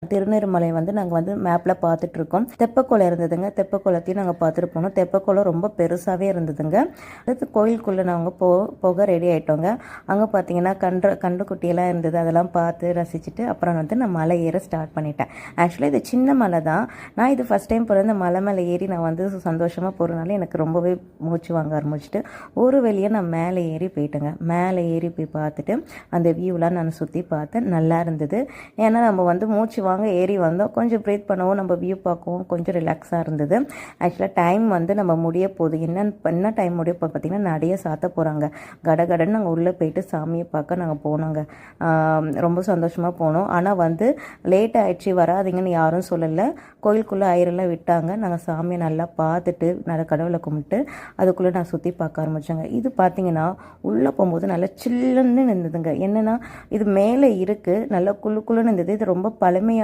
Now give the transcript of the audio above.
திருநீர்மலை வந்து நாங்கள் வந்து மேப்பில் பார்த்துட்ருக்கோம். தெப்பக்குளம் இருந்ததுங்க. தெப்பக்குளத்தையும் நாங்கள் பார்த்துட்டு போனோம். தெப்பக்குளம் ரொம்ப பெருசாகவே இருந்ததுங்க. அடுத்து கோயிலுக்குள்ளே நாங்கள் போக ரெடி ஆகிட்டோங்க. அங்கே பார்த்தீங்கன்னா கன்றுக்குட்டியெல்லாம் இருந்தது. அதெல்லாம் பார்த்து ரசிச்சுட்டு அப்புறம் வந்து நான் மலை ஏற ஸ்டார்ட் பண்ணிட்டேன். ஆக்சுவலாக இது சின்ன மலை தான். நான் இது ஃபஸ்ட் டைம் போகிற இந்த மலை மேலே ஏறி நான் வந்து சந்தோஷமாக போகிறனால எனக்கு ரொம்பவே மூச்சு வாங்க ஆரம்பிச்சிட்டு ஒரு வெளியே நான் மேலே ஏறி போயிட்டேங்க. மேலே ஏறி போய் பார்த்துட்டு அந்த வியூலாம் நான் சுற்றி பார்த்தேன். நல்லா இருந்தது. ஏன்னா நம்ம வந்து மூச்சு வாங்க ஏறி வந்தோம். கொஞ்சம் ப்ரீத் பண்ணவும் நம்ம வியூ பார்க்கவும் கொஞ்சம் ரிலாக்ஸாக இருந்தது. ஆக்சுவலாக டைம் வந்து நம்ம முடிய போகுது. என்ன டைம் முடிய போது பார்த்திங்கன்னா நடைய சாத்த போகிறாங்க. கடகடன்னு நாங்கள் உள்ளே போயிட்டு சாமியை பார்க்க நாங்கள் போனோங்க. ரொம்ப சந்தோஷமாக போனோம். ஆனால் வந்து லேட் ஆகிடுச்சு, வராதிங்கன்னு யாரும் சொல்லலை. கோயிலுக்குள்ளே ஐயரெல்லாம் விட்டாங்க. நாங்கள் சாமியை நல்லா பார்த்துட்டு நல்ல கடவுளை கும்பிட்டு அதுக்குள்ளே நான் சுற்றி பார்க்க ஆரம்பித்தேங்க. இது பார்த்திங்கன்னா உள்ளே போகும்போது நல்லா சில்லுன்னு இருந்ததுங்க. என்னென்னா இது மேலே இருக்குது, நல்லா குள்ளுன்னு இருந்தது. இது ரொம்ப பழமையாக